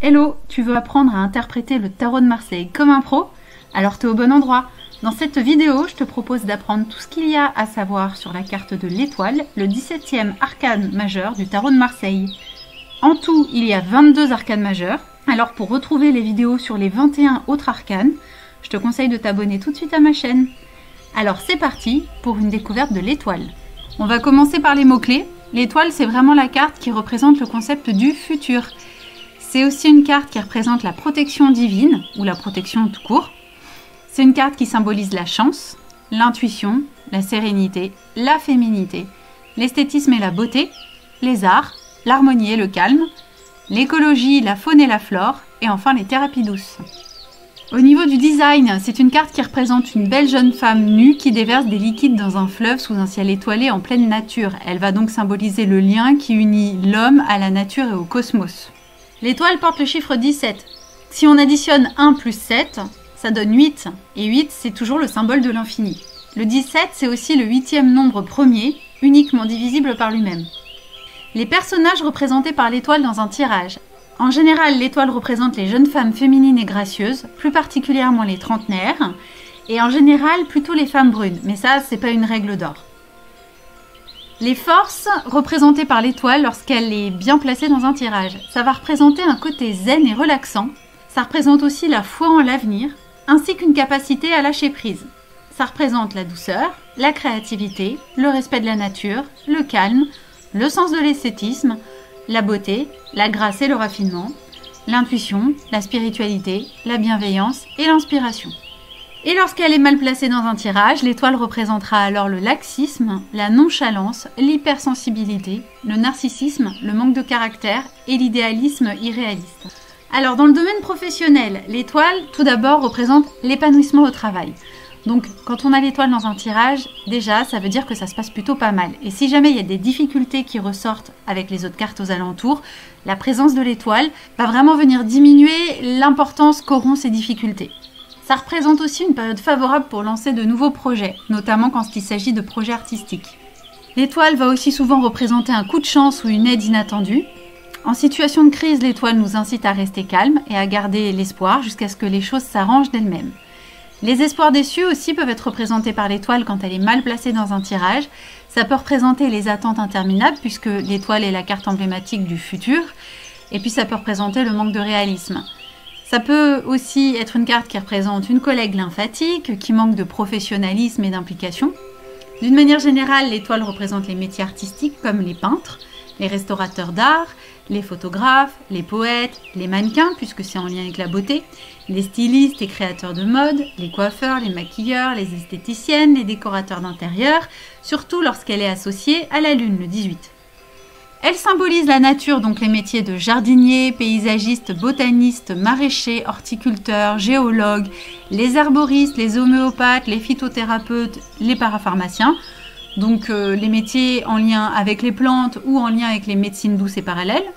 Hello, tu veux apprendre à interpréter le tarot de Marseille comme un pro? Alors t'es au bon endroit. Dans cette vidéo, je te propose d'apprendre tout ce qu'il y a à savoir sur la carte de l'étoile, le 17e arcane majeur du tarot de Marseille. En tout, il y a 22 arcanes majeurs. Alors pour retrouver les vidéos sur les 21 autres arcanes, je te conseille de t'abonner tout de suite à ma chaîne. Alors c'est parti pour une découverte de l'étoile. On va commencer par les mots-clés. L'étoile, c'est vraiment la carte qui représente le concept du futur. C'est aussi une carte qui représente la protection divine, ou la protection tout court. C'est une carte qui symbolise la chance, l'intuition, la sérénité, la féminité, l'esthétisme et la beauté, les arts, l'harmonie et le calme, l'écologie, la faune et la flore, et enfin les thérapies douces. Au niveau du design, c'est une carte qui représente une belle jeune femme nue qui déverse des liquides dans un fleuve sous un ciel étoilé en pleine nature. Elle va donc symboliser le lien qui unit l'homme à la nature et au cosmos. L'étoile porte le chiffre 17. Si on additionne 1 plus 7, ça donne 8. Et 8, c'est toujours le symbole de l'infini. Le 17, c'est aussi le 8e nombre premier, uniquement divisible par lui-même. Les personnages représentés par l'étoile dans un tirage. En général, l'étoile représente les jeunes femmes féminines et gracieuses, plus particulièrement les trentenaires, et en général plutôt les femmes brunes, mais ça, c'est pas une règle d'or. Les forces représentées par l'étoile lorsqu'elle est bien placée dans un tirage. Ça va représenter un côté zen et relaxant. Ça représente aussi la foi en l'avenir, ainsi qu'une capacité à lâcher prise. Ça représente la douceur, la créativité, le respect de la nature, le calme, le sens de l'esthétisme, la beauté, la grâce et le raffinement, l'intuition, la spiritualité, la bienveillance et l'inspiration. Et lorsqu'elle est mal placée dans un tirage, l'étoile représentera alors le laxisme, la nonchalance, l'hypersensibilité, le narcissisme, le manque de caractère et l'idéalisme irréaliste. Alors dans le domaine professionnel, l'étoile tout d'abord représente l'épanouissement au travail. Donc quand on a l'étoile dans un tirage, déjà ça veut dire que ça se passe plutôt pas mal. Et si jamais il y a des difficultés qui ressortent avec les autres cartes aux alentours, la présence de l'étoile va vraiment venir diminuer l'importance qu'auront ces difficultés. Ça représente aussi une période favorable pour lancer de nouveaux projets, notamment quand il s'agit de projets artistiques. L'étoile va aussi souvent représenter un coup de chance ou une aide inattendue. En situation de crise, l'étoile nous incite à rester calme et à garder l'espoir jusqu'à ce que les choses s'arrangent d'elles-mêmes. Les espoirs déçus aussi peuvent être représentés par l'étoile quand elle est mal placée dans un tirage. Ça peut représenter les attentes interminables puisque l'étoile est la carte emblématique du futur. Et puis ça peut représenter le manque de réalisme. Ça peut aussi être une carte qui représente une collègue lymphatique, qui manque de professionnalisme et d'implication. D'une manière générale, l'étoile représente les métiers artistiques comme les peintres, les restaurateurs d'art, les photographes, les poètes, les mannequins, puisque c'est en lien avec la beauté, les stylistes et créateurs de mode, les coiffeurs, les maquilleurs, les esthéticiennes, les décorateurs d'intérieur, surtout lorsqu'elle est associée à la lune, le 18. Elle symbolise la nature, donc les métiers de jardinier, paysagiste, botaniste, maraîcher, horticulteur, géologue, les herboristes, les homéopathes, les phytothérapeutes, les parapharmaciens. Donc les métiers en lien avec les plantes ou en lien avec les médecines douces et parallèles.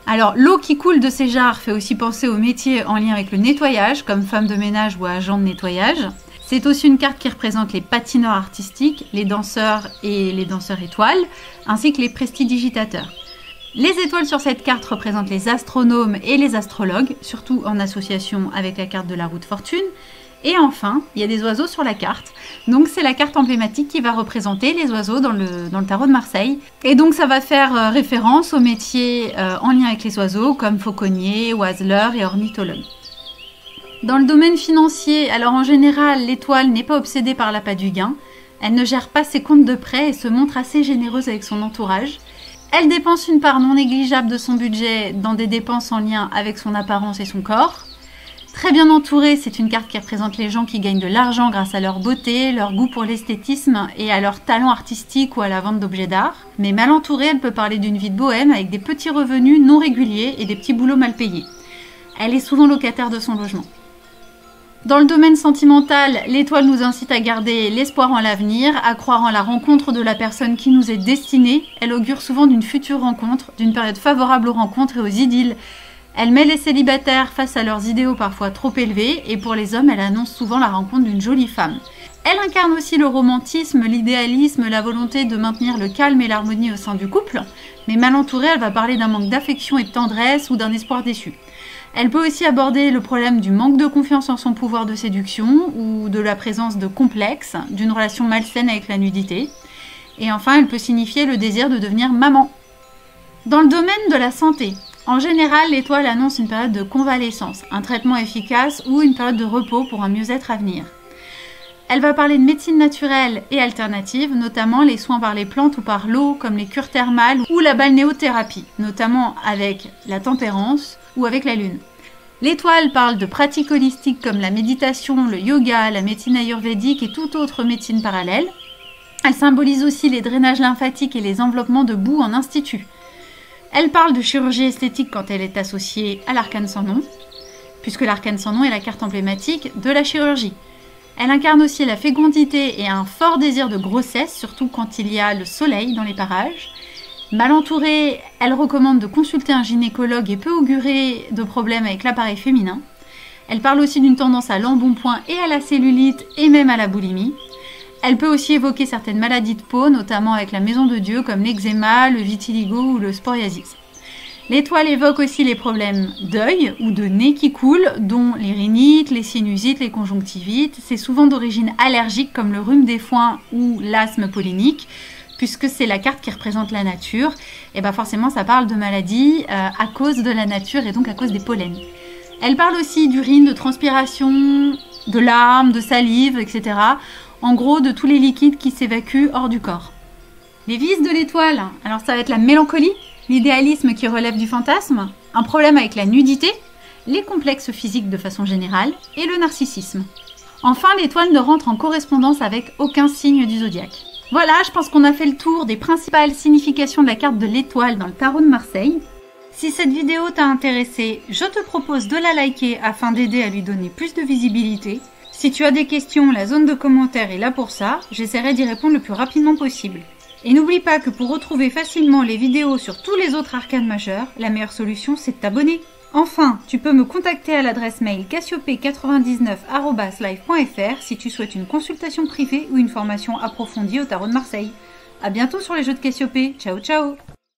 Alors l'eau qui coule de ces jarres fait aussi penser aux métiers en lien avec le nettoyage, comme femme de ménage ou agent de nettoyage. C'est aussi une carte qui représente les patineurs artistiques, les danseurs et les danseurs étoiles, ainsi que les prestidigitateurs. Les étoiles sur cette carte représentent les astronomes et les astrologues, surtout en association avec la carte de la roue de fortune. Et enfin, il y a des oiseaux sur la carte. Donc c'est la carte emblématique qui va représenter les oiseaux dans le tarot de Marseille. Et donc ça va faire référence aux métiers en lien avec les oiseaux, comme fauconnier, oiseleur et ornithologue. Dans le domaine financier, alors en général, l'étoile n'est pas obsédée par l'appât du gain. Elle ne gère pas ses comptes de prêt et se montre assez généreuse avec son entourage. Elle dépense une part non négligeable de son budget dans des dépenses en lien avec son apparence et son corps. Très bien entourée, c'est une carte qui représente les gens qui gagnent de l'argent grâce à leur beauté, leur goût pour l'esthétisme et à leur talent artistique ou à la vente d'objets d'art. Mais mal entourée, elle peut parler d'une vie de bohème avec des petits revenus non réguliers et des petits boulots mal payés. Elle est souvent locataire de son logement. Dans le domaine sentimental, l'étoile nous incite à garder l'espoir en l'avenir, à croire en la rencontre de la personne qui nous est destinée. Elle augure souvent d'une future rencontre, d'une période favorable aux rencontres et aux idylles. Elle met les célibataires face à leurs idéaux parfois trop élevés et pour les hommes, elle annonce souvent la rencontre d'une jolie femme. Elle incarne aussi le romantisme, l'idéalisme, la volonté de maintenir le calme et l'harmonie au sein du couple, mais mal entourée, elle va parler d'un manque d'affection et de tendresse ou d'un espoir déçu. Elle peut aussi aborder le problème du manque de confiance en son pouvoir de séduction ou de la présence de complexes, d'une relation malsaine avec la nudité. Et enfin, elle peut signifier le désir de devenir maman. Dans le domaine de la santé, en général, l'étoile annonce une période de convalescence, un traitement efficace ou une période de repos pour un mieux-être à venir. Elle va parler de médecine naturelle et alternative, notamment les soins par les plantes ou par l'eau, comme les cures thermales ou la balnéothérapie, notamment avec la tempérance ou avec la lune. L'étoile parle de pratiques holistiques comme la méditation, le yoga, la médecine ayurvédique et toute autre médecine parallèle. Elle symbolise aussi les drainages lymphatiques et les enveloppements de boue en institut. Elle parle de chirurgie esthétique quand elle est associée à l'arcane sans nom, puisque l'arcane sans nom est la carte emblématique de la chirurgie. Elle incarne aussi la fécondité et un fort désir de grossesse, surtout quand il y a le soleil dans les parages. Mal entourée, elle recommande de consulter un gynécologue et peut augurer de problèmes avec l'appareil féminin. Elle parle aussi d'une tendance à l'embonpoint et à la cellulite et même à la boulimie. Elle peut aussi évoquer certaines maladies de peau, notamment avec la maison de Dieu comme l'eczéma, le vitiligo ou le psoriasis. L'étoile évoque aussi les problèmes d'œil ou de nez qui coulent, dont les rhinites, les sinusites, les conjonctivites. C'est souvent d'origine allergique comme le rhume des foins ou l'asthme pollinique, puisque c'est la carte qui représente la nature. Et bien forcément ça parle de maladies à cause de la nature et donc à cause des pollens. Elle parle aussi d'urine, de transpiration, de larmes, de salive, etc. En gros de tous les liquides qui s'évacuent hors du corps. Les vices de l'étoile, alors ça va être la mélancolie, l'idéalisme qui relève du fantasme, un problème avec la nudité, les complexes physiques de façon générale et le narcissisme. Enfin, l'étoile ne rentre en correspondance avec aucun signe du zodiaque. Voilà, je pense qu'on a fait le tour des principales significations de la carte de l'étoile dans le tarot de Marseille. Si cette vidéo t'a intéressé, je te propose de la liker afin d'aider à lui donner plus de visibilité. Si tu as des questions, la zone de commentaires est là pour ça, j'essaierai d'y répondre le plus rapidement possible. Et n'oublie pas que pour retrouver facilement les vidéos sur tous les autres arcanes majeurs, la meilleure solution c'est de t'abonner. Enfin, tu peux me contacter à l'adresse mail cassiope99@live.fr si tu souhaites une consultation privée ou une formation approfondie au tarot de Marseille. A bientôt sur les jeux de Cassiope, ciao ciao!